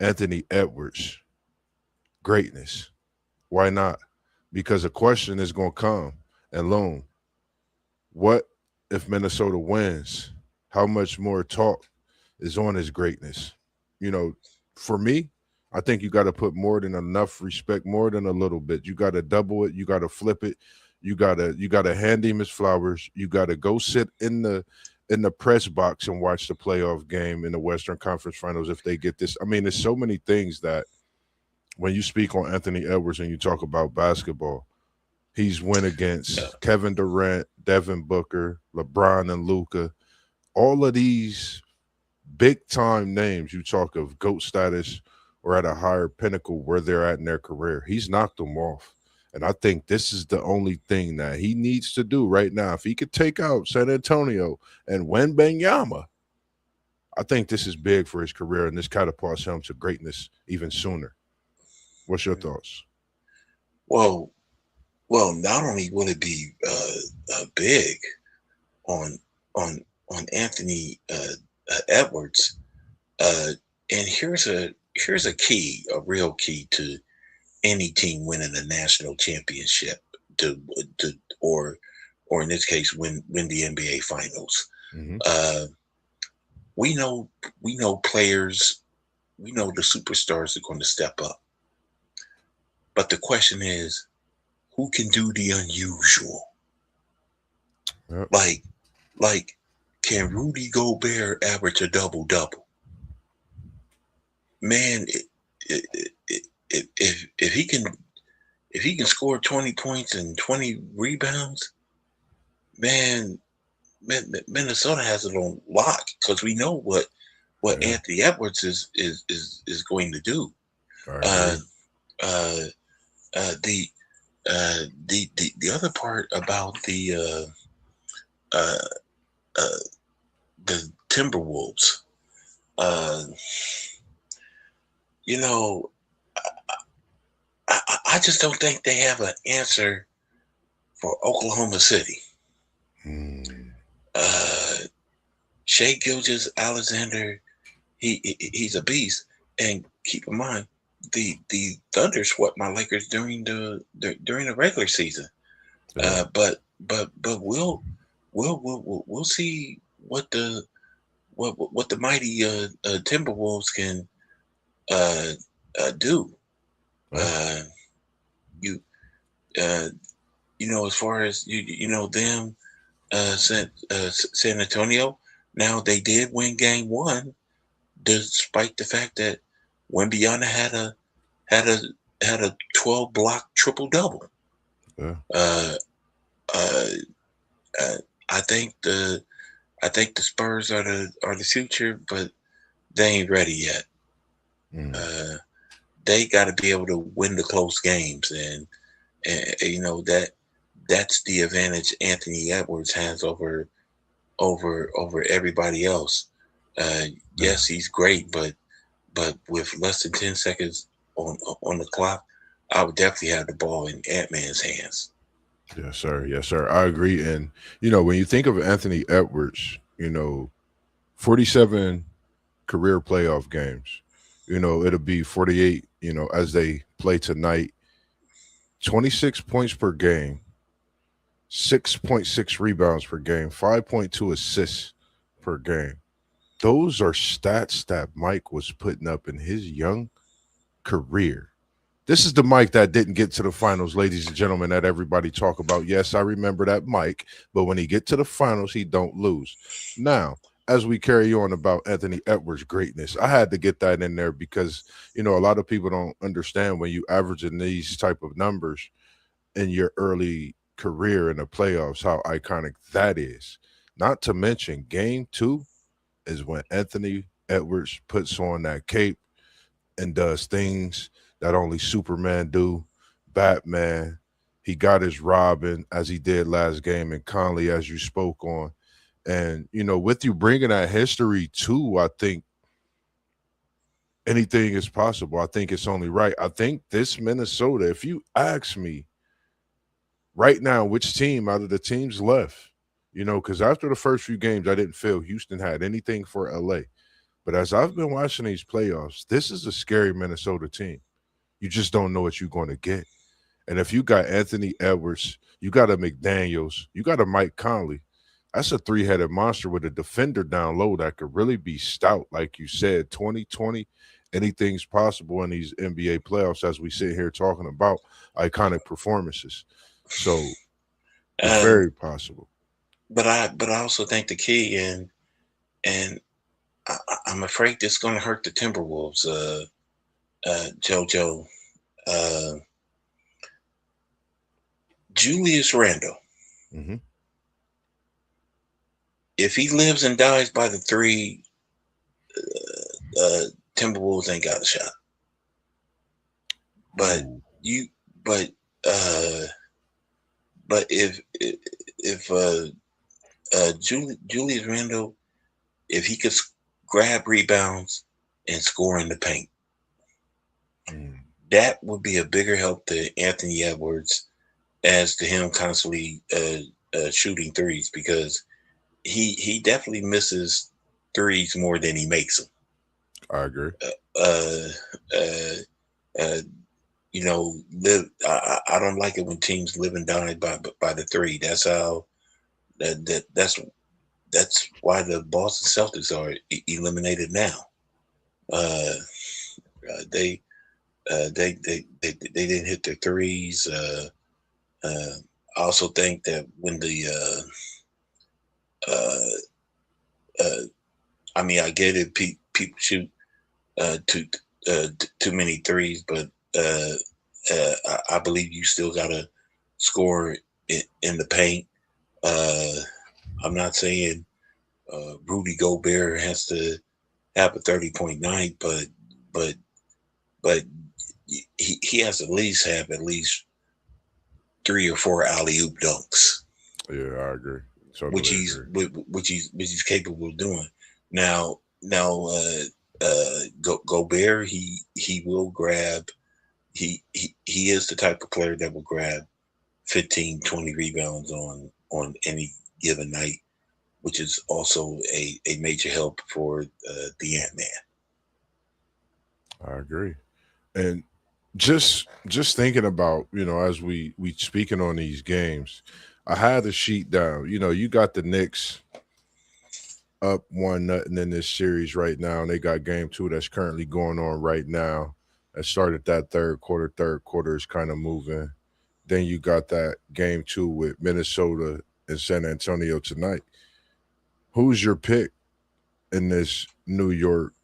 Speaker 1: Anthony Edwards' greatness. Why not? Because a question is going to come and loom. What if Minnesota wins? How much more talk is on his greatness? You know, for me, I think you got to put more than enough respect, more than a little bit. You got to double it. You got to flip it. You got to hand him his flowers. You got to go sit in the press box and watch the playoff game in the Western Conference Finals if they get this. I mean, there's so many things that when you speak on Anthony Edwards and you talk about basketball, he's went
Speaker 2: Yeah.
Speaker 1: against Kevin Durant, Devin Booker, LeBron, and Luca. All of these big time names, you talk of GOAT status or at a higher pinnacle where they're at in their career. He's knocked them off. And I think this is the only thing that he needs to do right now. If he could take out San Antonio and win Benyama, I think this is big for his career and this catapults him to greatness even sooner. What's your thoughts?
Speaker 2: Well, well, not only will it be big on on Anthony Edwards, uh, and here's a key, a real key to any team winning a national championship to to or in this case win the NBA finals.
Speaker 1: Hmm.
Speaker 2: Uh, we know players, we know the superstars are going to step up, but the question is who can do the unusual?
Speaker 1: Yep.
Speaker 2: Like can Rudy Gobert average a double double? Man, if he can score 20 points and 20 rebounds, man, Minnesota has it on lock because we know what
Speaker 1: Yeah,
Speaker 2: Anthony Edwards is going to do.
Speaker 1: I
Speaker 2: Uh,
Speaker 1: agree.
Speaker 2: uh, uh, the the other part about uh, uh, the Timberwolves, uh, you know, I just don't think they have an answer for Oklahoma City.
Speaker 1: Hmm.
Speaker 2: Uh, Shea Gilgis Alexander, he's a beast. And keep in mind, the Thunder swept my Lakers during the regular season.
Speaker 1: Yeah.
Speaker 2: But we'll see what the mighty Timberwolves can uh, do.
Speaker 1: Yeah.
Speaker 2: Uh, you uh, as far as them, San Antonio. Now they did win Game One, despite the fact that Wembyana had a had a 12 block triple double.
Speaker 1: Yeah.
Speaker 2: Uh, uh, uh, I think the Spurs are the future, but they ain't ready yet.
Speaker 1: Mm.
Speaker 2: Uh, they got to be able to win the close games, and that's the advantage Anthony Edwards has over everybody else. Uh,
Speaker 1: Yeah.
Speaker 2: yes, he's great, but with less than 10 seconds on the clock, I would definitely have the ball in Ant Man's hands.
Speaker 1: Yes, sir. Yes, sir. I agree. And when you think of Anthony Edwards, 47 career playoff games. It'll be 48, as they play tonight. 26 points per game, 6.6 rebounds per game, 5.2 assists per game. Those are stats that Mike was putting up in his young career. This is the Mike that didn't get to the finals, ladies and gentlemen, that everybody talk about. Yes, I remember that Mike, but when he get to the finals, he don't lose. Now, as we carry on about Anthony Edwards' greatness, I had to get that in there because a lot of people don't understand when you average in these type of numbers in your early career in the playoffs how iconic that is. Not to mention Game 2 is when Anthony Edwards puts on that cape and does things that only Superman do, Batman. He got his Robin as he did last game, and Conley as you spoke on. And with you bringing that history too, I think anything is possible. I think it's only right. I think this Minnesota, if you ask me right now, which team out of the teams left, because after the first few games, I didn't feel Houston had anything for LA. But as I've been watching these playoffs, this is a scary Minnesota team. You just don't know what you're going to get. And if you got Anthony Edwards, you got a McDaniels, you got a Mike Conley, that's a three-headed monster with a defender down low that could really be stout. Like you said, 2020, anything's possible in these NBA playoffs as we sit here talking about iconic performances. So it's very possible.
Speaker 2: But I also think the key, and I'm afraid this is going to hurt the Timberwolves, JoJo. Julius Randle.
Speaker 1: Mm-hmm.
Speaker 2: If he lives and dies by the three, Timberwolves ain't got a shot. But if Julius Randle, if he could grab rebounds and score in the paint, that would be a bigger help to Anthony Edwards as to him constantly shooting threes, because he definitely misses threes more than he makes them.
Speaker 1: I agree.
Speaker 2: I don't like it when teams live and die by the three. That's how that's why the Boston Celtics are eliminated now. They didn't hit their threes. I also think that when I get it. People shoot too many threes, but I believe you still gotta score in the paint. I'm not saying Rudy Gobert has to have a 30-point night, but he has at least 3 or 4 alley-oop dunks.
Speaker 1: Yeah, I agree. Totally
Speaker 2: which he's capable of doing. Now, Gobert, he will grab. He is the type of player that will grab 15, 20 rebounds on any given night, which is also a major help for the Ant-Man.
Speaker 1: I agree. And just thinking about, as we speaking on these games, I had the sheet down. You got the Knicks up 1-0 in this series right now, and they got game 2 that's currently going on right now. That started that third quarter. Third quarter is kind of moving. Then you got that game 2 with Minnesota and San Antonio tonight. Who's your pick in this New York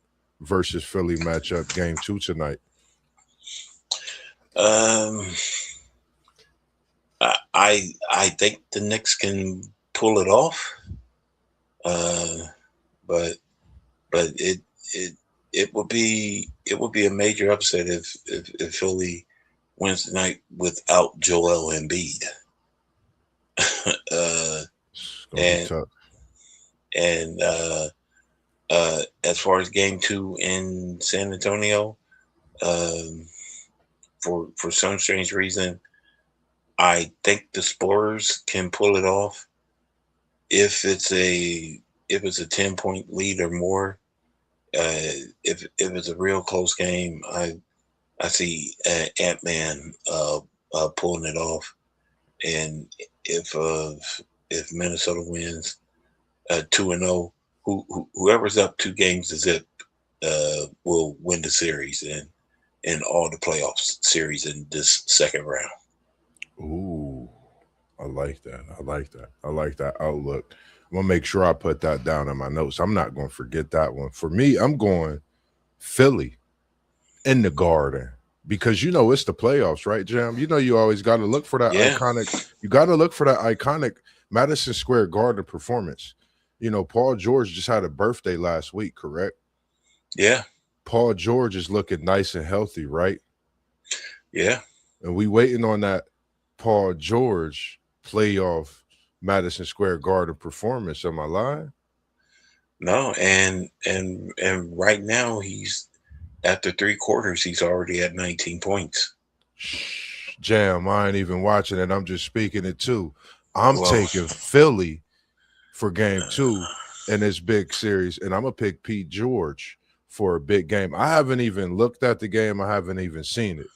Speaker 1: versus Philly matchup, game 2 tonight?
Speaker 2: I think the Knicks can pull it off, but it would be a major upset if Philly wins tonight without Joel Embiid. And as far as game 2 in San Antonio, for some strange reason, I think the Spurs can pull it off if it's a 10-point lead or more. If it's a real close game, I see Ant-Man pulling it off, and if Minnesota wins 2-0, whoever's up 2 games to zip will win the series and all the playoff series in this second round.
Speaker 1: Ooh, I like that. I like that outlook. I'm gonna make sure I put that down in my notes. I'm not gonna forget that one. For me, I'm going Philly in the Garden, because it's the playoffs, right, Jam? You always got to look for that iconic. You got to look for that iconic Madison Square Garden performance. Paul George just had a birthday last week, correct?
Speaker 2: Yeah,
Speaker 1: Paul George is looking nice and healthy, right?
Speaker 2: yeah.
Speaker 1: And we waiting on that Paul George playoff Madison Square Garden performance. Am I lying?
Speaker 2: No, and right now he's after 3 quarters, he's already at 19 points.
Speaker 1: Shh, Jam, I ain't even watching it. I'm just speaking it too. I'm
Speaker 2: Well,
Speaker 1: taking Philly for game two
Speaker 2: uh,
Speaker 1: in this big series, and I'm gonna pick Pete George for a big game. I haven't even looked at the game. I haven't even seen it.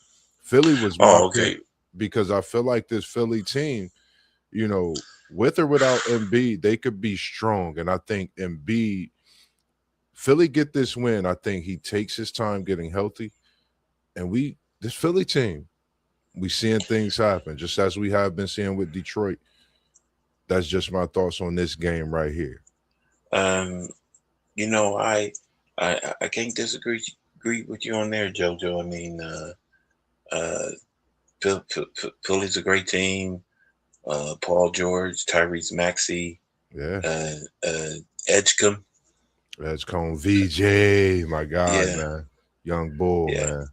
Speaker 1: Philly was my
Speaker 2: oh,
Speaker 1: pick
Speaker 2: okay.
Speaker 1: because I feel like this Philly team, with or without Embiid, they could be strong. And I think Embiid, Philly get this win. I think he takes his time getting healthy. And this Philly team, we seeing things happen, just as we have been seeing with Detroit. That's just my thoughts on this game right here.
Speaker 2: Um, you know, I can't agree with you on there, JoJo. I mean, uh, Philly's a great team. Paul George, Tyrese Maxey,
Speaker 1: Yeah.
Speaker 2: uh, uh, Edgecombe.
Speaker 1: That's called VJ, my guy,
Speaker 2: Yeah,
Speaker 1: man. Young bull,
Speaker 2: yeah,
Speaker 1: man.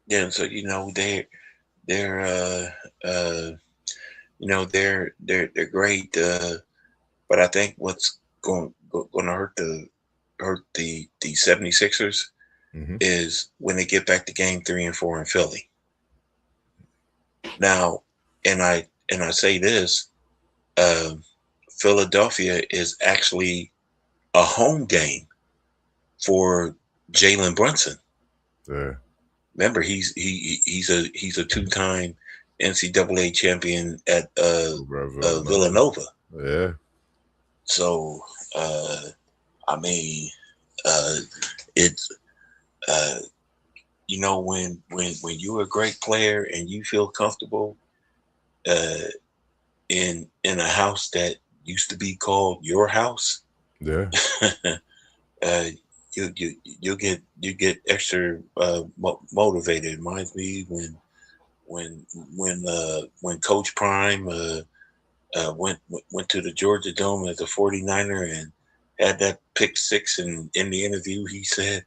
Speaker 2: yeah. And so they're they're great. But I think what's going to hurt the 76ers
Speaker 1: Hmm.
Speaker 2: is when they get back to game 3 and 4 in Philly. Now, and I say this, uh, Philadelphia is actually a home game for Jalen Brunson.
Speaker 1: Yeah.
Speaker 2: Remember, he's a 2-time NCAA champion at
Speaker 1: Over at Villanova.
Speaker 2: Villanova.
Speaker 1: Yeah.
Speaker 2: So uh, I mean, uh, it's uh, when you're a great player and you feel comfortable uh, in a house that used to be called your house,
Speaker 1: Yeah.
Speaker 2: uh, you get extra motivated. It reminds me when when Coach Prime went to the Georgia Dome as a 49er and had that pick six. And in the interview, he said,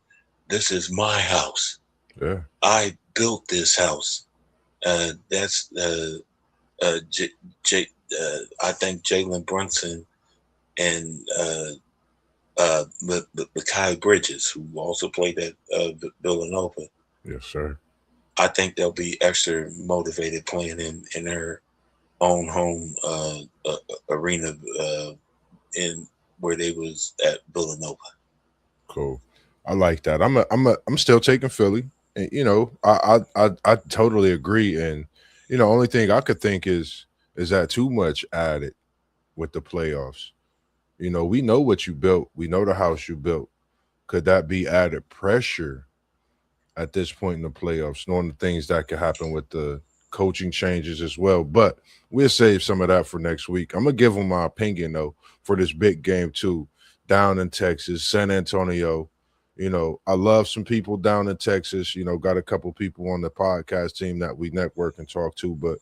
Speaker 2: "This is my house.
Speaker 1: Yeah.
Speaker 2: I built this house." That's J, J, I think Jalen Brunson and Mekhi Bridges, who also played at Villanova.
Speaker 1: Yes, sir.
Speaker 2: I think they'll be extra motivated playing in their own home arena in where they was at Villanova.
Speaker 1: Cool. I like that. I'm still taking Philly. And I totally agree. And only thing I could think is that too much added with the playoffs. We know what you built. We know the house you built. Could that be added pressure at this point in the playoffs, knowing the things that could happen with the coaching changes as well? But we'll save some of that for next week. I'm gonna give them my opinion though for this big game too, down in Texas, San Antonio. I love some people down in Texas. Got a couple people on the podcast team that we network and talk to, but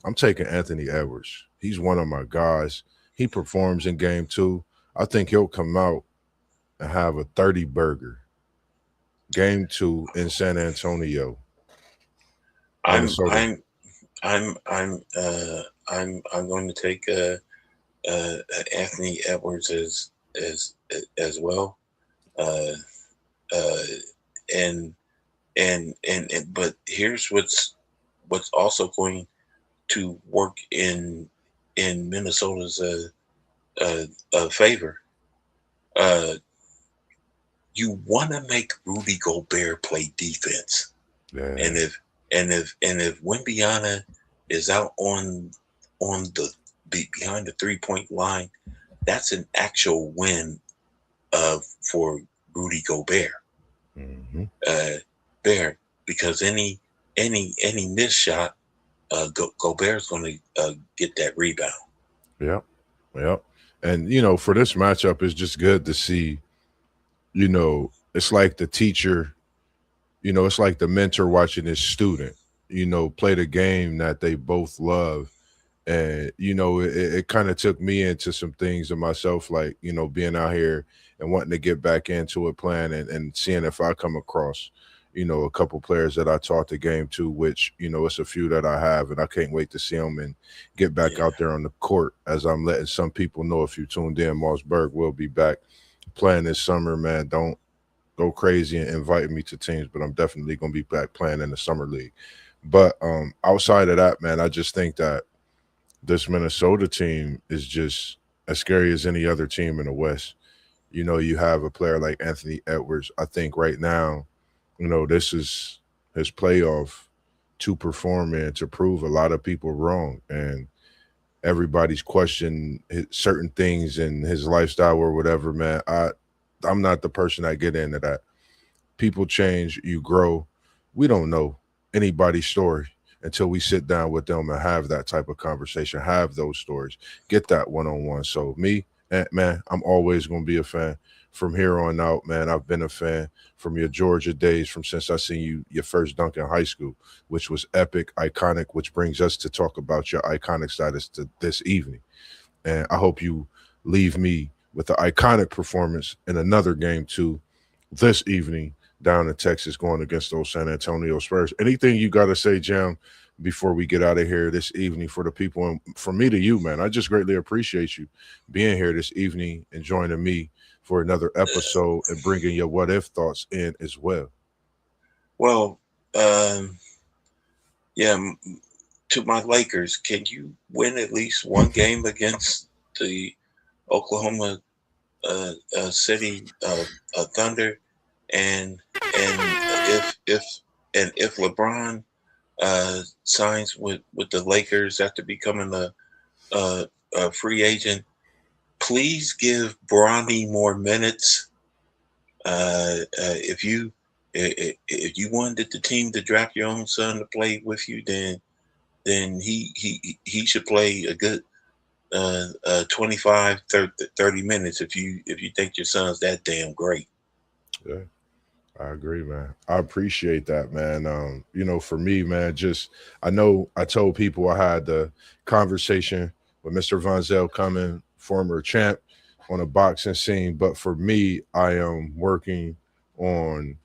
Speaker 1: I'm taking Anthony Edwards. He's one of my guys. He performs in game two. I think he'll come out and have a 30 burger. Game two in San Antonio,
Speaker 2: I'm
Speaker 1: Minnesota.
Speaker 2: I'm I'm I'm I'm going to take Anthony Edwards as well. Uh, uh, and and but here's what's also going to work in Minnesota's favor. Uh, you want to make Rudy Gobert play defense, and
Speaker 1: Yeah.
Speaker 2: if Wimbiana is out on the behind the 3 point line, that's an actual win for Rudy Gobert.
Speaker 1: Hmm.
Speaker 2: Uh, there because any missed shot, Gobert's going to get that rebound.
Speaker 1: Yep. Yep. And for this matchup, it's just good to see. It's like the teacher. It's like the mentor watching his student. Play the game that they both love, And it kind of took me into some things of myself, like being out here and wanting to get back into it, playing and seeing if I come across a couple players that I taught the game to, which it's a few that I have, and I can't wait to see them and get back
Speaker 2: Yeah.
Speaker 1: out there on the court. As I'm letting some people know, if you tuned in, Mossberg will be back playing this summer. Man, don't go crazy and invite me to teams, but I'm definitely going to be back playing in the summer league. But outside of that, man, I just think that this Minnesota team is just as scary as any other team in the West. You have a player like Anthony Edwards. I think right now, this is his playoff to perform and to prove a lot of people wrong. And everybody's questioning certain things in his lifestyle or whatever, man. I'm not the person that get into that. People change, you grow. We don't know anybody's story until we sit down with them and have that type of conversation, have those stories, get that one-on-one. So me, man, I'm always going to be a fan from here on out, man. I've been a fan from your Georgia days, from since I seen you your first dunk in high school, which was epic, iconic, which brings us to talk about your iconic status to this evening. And I hope you leave me with the iconic performance in another game too this evening down in Texas, going against those San Antonio Spurs. Anything you got to say, Jam, before we get out of here this evening for the people? And from me to you, man, I just greatly appreciate you being here this evening and joining me for another episode and bringing your what if thoughts in as well.
Speaker 2: Well, yeah, to my Lakers, can you win at least one game against the Oklahoma City Thunder? And if LeBron signs with the Lakers after becoming a free agent, please give Bronny more minutes. If you wanted the team to draft your own son to play with you, then he should play a good 25, 30 minutes if you think your son's that damn great.
Speaker 1: Yeah. I agree, man. I appreciate that, man. For me, man, just I know I told people I had the conversation with Mr. Von Zell coming, former champ on a boxing scene. But for me, I am working on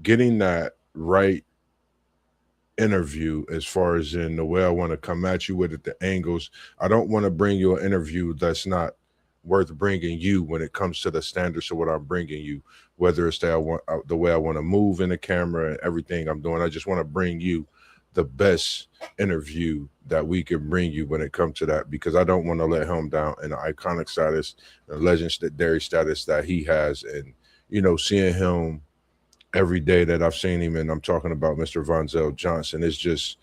Speaker 1: getting that right interview as far as in the way I want to come at you with it, the angles. I don't want to bring you an interview that's not worth bringing you when it comes to the standards of what I'm bringing you, whether it's that the way I want to move in the camera and everything I'm doing. I just want to bring you the best interview that we can bring you when it comes to that, because I don't want to let him down in the iconic status, the legendary status that he has. And, seeing him every day that I've seen him, and I'm talking about Mr. Vonzel Johnson, is just,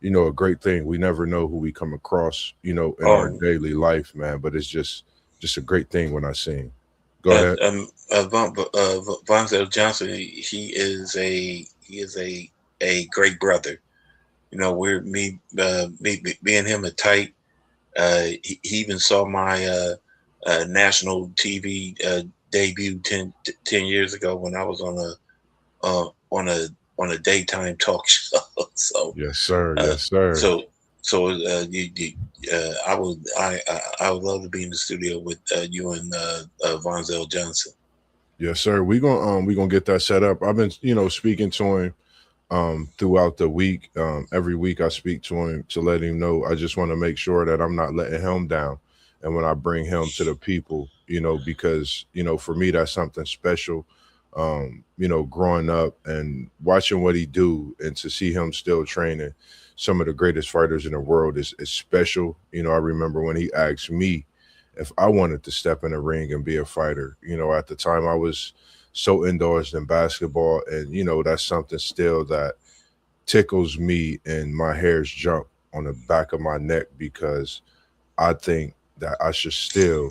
Speaker 1: a great thing. We never know who we come across, in our daily life, man. But it's just a great thing when I see him. Go ahead.
Speaker 2: Vonzel Johnson, he is a great brother. We're me and him are tight. He even saw my national TV debut 10 years ago when I was on a daytime talk show. So
Speaker 1: yes, sir. Yes, sir.
Speaker 2: I would love to be in the studio with you and Vonzel Johnson.
Speaker 1: Yes, sir. We gonna get that set up. I've been speaking to him throughout the week. Every week I speak to him to let him know I just want to make sure that I'm not letting him down. And when I bring him to the people, because for me that's something special. Growing up and watching what he do, and to see him still training some of the greatest fighters in the world is special. I remember when he asked me if I wanted to step in the ring and be a fighter. At the time I was so indulged in basketball, and that's something still that tickles me and my hairs jump on the back of my neck, because I think that I should still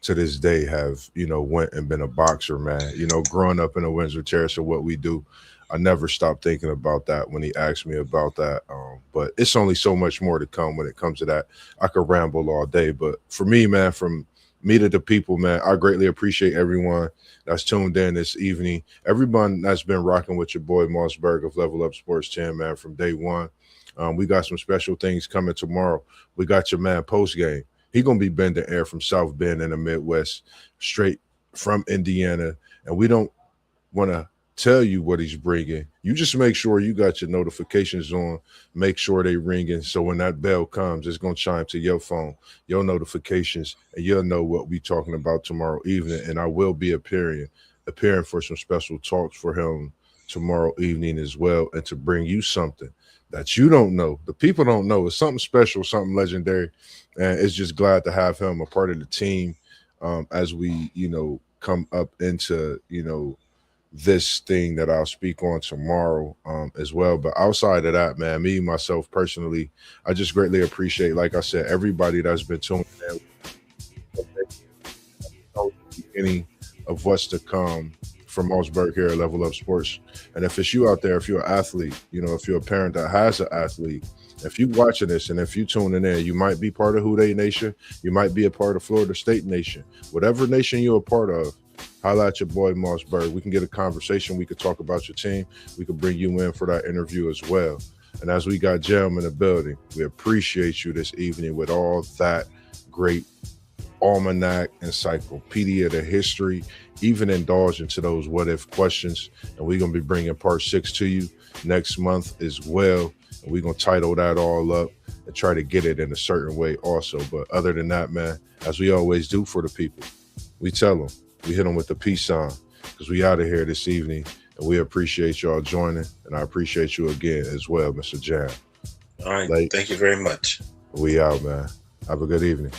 Speaker 1: to this day have went and been a boxer, man. Growing up in the Windsor Terrace of what we do, I never stopped thinking about that when he asked me about that. But it's only so much more to come when it comes to that. I could ramble all day, but for me, man, from me to the people, man, I greatly appreciate everyone that's tuned in this evening. Everyone that's been rocking with your boy Mossberg of Level Up Sports 10, man, from day one. We got some special things coming tomorrow. We got your man post game. He gonna be bending air from South Bend in the Midwest, straight from Indiana, and we don't want to tell you what he's bringing. You just make sure you got your notifications on, make sure they ringing, so when that bell comes, it's gonna chime to your phone, your notifications, and you'll know what we talking about tomorrow evening. And I will be appearing for some special talks for him tomorrow evening as well, and to bring you something that you don't know, the people don't know. It's something special, something legendary, and it's just glad to have him a part of the team as we, come up into, this thing that I'll speak on tomorrow as well. But outside of that, man, me, myself personally, I just greatly appreciate, like I said, everybody that's been tuning in the beginning of what's to come from Mossberg here at Level Up Sports. And if it's you out there, if you're an athlete, if you're a parent that has an athlete, if you're watching this and if you're tuning in, you might be part of Houday Nation. You might be a part of Florida State Nation. Whatever nation you're a part of, holla at your boy Mossberg. We can get a conversation. We could talk about your team. We could bring you in for that interview as well. And as we got Jam in the building, we appreciate you this evening with all that great almanac, encyclopedia, the history, even indulge into those what if questions. And we're going to be bringing part 6 to you next month as well. And we're going to title that all up and try to get it in a certain way also. But other than that, man, as we always do for the people, we tell them, we hit them with the peace sign, because we out of here this evening. And we appreciate y'all joining. And I appreciate you again as well, Mr. Jam.
Speaker 2: All right. Thank you very much.
Speaker 1: We out, man. Have a good evening.